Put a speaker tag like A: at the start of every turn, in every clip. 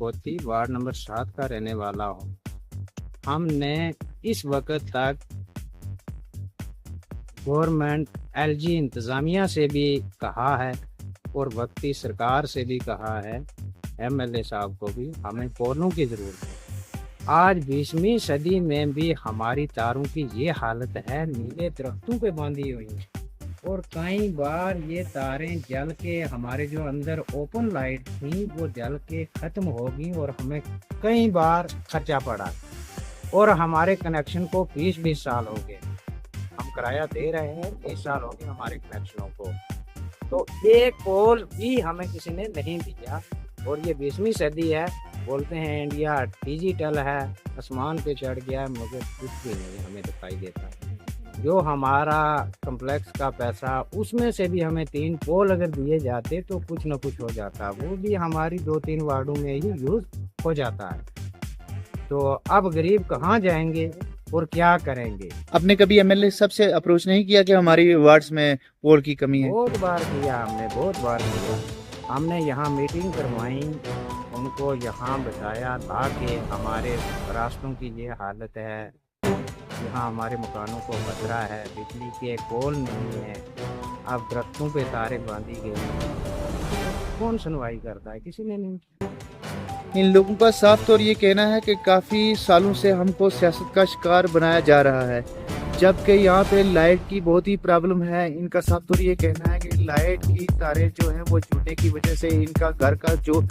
A: कोती ward number 7 का रहने वाला हूँ। हमने इस वक्त तक गवर्नमेंट एलजी इंतज़ामिया से भी कहा है और वक्ती सरकार से भी कहा है, एमएलए साहब को भी, हमें पोलों की ज़रूरत है। आज 20वीं सदी में भी हमारी तारों की ये हालत है, नीले दरख्तों पे बांधी हुई हैं और कई बार ये तारें जल के हमारे जो अंदर ओपन लाइट थी वो जल के ख़त्म हो गई और हमें कई बार खर्चा पड़ा और हमारे कनेक्शन को 20-20 साल हो गए। हम किराया दे रहे हैं, 20 साल हो गए हमारे कनेक्शनों को, तो एक पोल भी हमें किसी ने नहीं दिया। और ये 20वीं सदी है, बोलते हैं इंडिया डिजिटल है, आसमान पे चढ़ गया है, मगर कुछ भी नहीं हमें दिखाई देता। जो हमारा कम्प्लेक्स का पैसा, उसमें से भी हमें 3 पोल अगर दिए जाते तो कुछ न कुछ हो जाता, वो भी हमारी 2-3 वार्डों में ही यूज़ हो जाता है। तो अब गरीब कहाँ जाएंगे और क्या करेंगे?
B: आपने कभी एमएलए साहब से अप्रोच नहीं किया कि हमारी वार्ड्स में पोल की कमी है?
A: बहुत बार किया हमने, बहुत बार किया। हमने यहाँ मीटिंग करवाई, उनको यहाँ बताया था कि हमारे रास्तों की ये हालत है, यहाँ हमारे मकानों को खतरा है, बिजली के पोल नहीं है, अब दरख्तों पे तारे बांधी गई। कौन सुनवाई करता है? किसी ने नहीं।
B: इन लोगों का साफ तौर ये कहना है कि काफ़ी सालों से हमको सियासत का शिकार बनाया जा रहा है, जबकि यहाँ पे लाइट की बहुत ही प्रॉब्लम है। इनका साफ तौर ये कहना है कि लाइट की तारें जो हैं वो टूटने की वजह से इनका घर का जो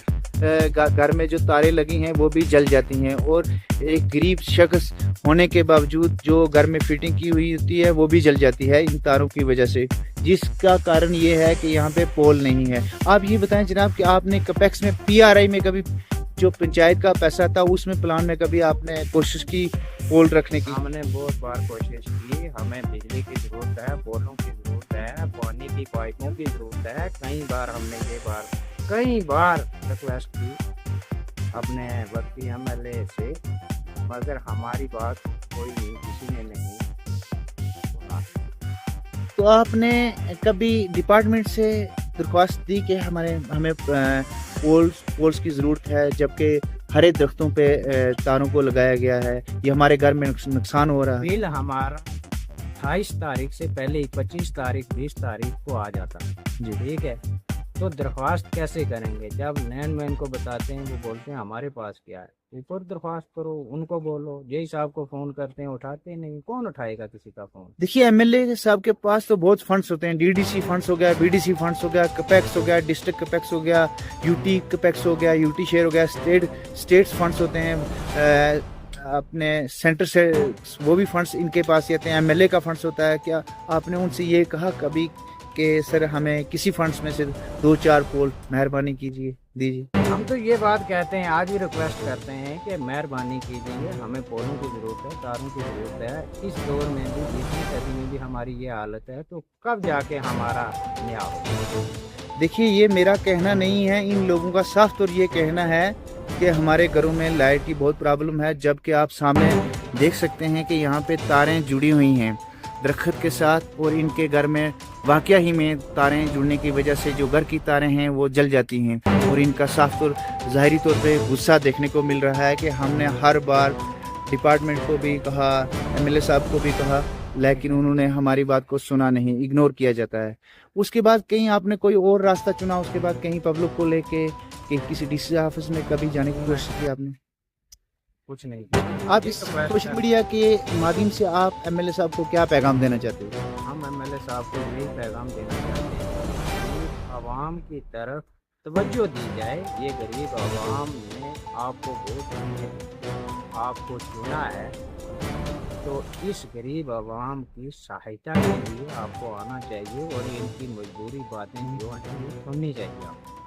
B: घर में जो तारें लगी हैं वो भी जल जाती हैं और एक गरीब शख्स होने के बावजूद जो घर में फिटिंग की हुई होती है वो भी जल जाती है इन तारों की वजह से, जिसका कारण ये है कि यहाँ पे पोल नहीं है। आप ये बताएं जनाब कि आपने कपेक्स में पीआरआई में कभी जो पंचायत का पैसा था उसमें प्लान में कभी आपने कोशिश की पोल रखने की?
A: हमने बहुत बार कोशिश की, हमें बिजली की ज़रूरत है, पोलों की ज़रूरत है, पानी की पाइपों की ज़रूरत है। कई बार रिक्वेस्ट की अपने वक्ती एमएलए से, मगर हमारी बात कोई नहीं, किसी ने नहीं सुना।
B: तो आपने कभी डिपार्टमेंट से दरख्वास्त दी कि हमें पोल्स की ज़रूरत है, जबकि हरे दरख्तों पे तारों को लगाया गया है, ये हमारे घर में नुकसान हो रहा है?
A: बिल हमारा 28 तारीख से पहले 25 तारीख 20 तारीख को आ जाता है जी, ठीक है। तो दरख्वास्त कैसे करेंगे? जब लैंडमैन को बताते हैं वो बोलते हैं हमारे पास क्या है, ऊपर दरख्वास्त करो, उनको बोलो। जय साहब को फ़ोन करते हैं, उठाते नहीं, कौन उठाएगा किसी का फ़ोन?
B: देखिए एमएलए साहब के पास तो बहुत फंड्स होते हैं, डीडीसी फंड्स हो गया, बीडीसी फंड्स हो गया, कपेक्स हो गया, डिस्ट्रिक्ट कपेक्स हो गया, यूटी कपेक्स हो गया, यूटी शेयर हो गया, स्टेट्स फंड्स होते हैं, अपने सेंटर से वो भी फंड्स इनके पास आते हैं, एमएलए का फंड्स होता है। क्या आपने उनसे ये कहा कभी कि सर हमें किसी फंड्स में से 2-4 पोल मेहरबानी कीजिए दीजिए?
A: हम तो ये बात कहते हैं, आज भी रिक्वेस्ट करते हैं कि मेहरबानी कीजिए, हमें पोलों की ज़रूरत है, तारों की ज़रूरत है। इस दौर में भी, 20वीं सदी में भी हमारी ये हालत है, तो कब जाके हमारा न्याय होगा?
B: देखिए ये मेरा कहना नहीं है, इन लोगों का साफ तौर ये कहना है कि हमारे घरों में लाइट की बहुत प्रॉब्लम है, जबकि आप सामने देख सकते हैं कि यहाँ पे तारें जुड़ी हुई हैं दरख्त के साथ, और इनके घर में वाकया ही में तारें जुड़ने की वजह से जो घर की तारें हैं वो जल जाती हैं। और इनका साफ तौर ज़ाहिरी तौर पे गुस्सा देखने को मिल रहा है कि हमने हर बार डिपार्टमेंट को भी कहा, एमएलए साहब को भी कहा, लेकिन उन्होंने हमारी बात को सुना नहीं, इग्नोर किया जाता है। उसके बाद कहीं आपने कोई और रास्ता चुना, उसके बाद कहीं पब्लिक को लेके कि किसी डीसी ऑफिस में कभी जाने की कोशिश की आपने?
A: कुछ नहीं।
B: आप इस सोशल मीडिया के माध्यम से आप एमएलए साहब को क्या पैगाम देना चाहते हो?
A: हम एमएलए साहब को यही पैगाम देना चाहते हैं कि आवाम की तरफ तवज्जो दी जाए। ये गरीब आवाम ने आपको वोट दिए, आपको चुना है, तो इस गरीब आवाम की सहायता के लिए आपको आना चाहिए और इनकी मजबूरी बातें जो हैं सुननी चाहिए आपको।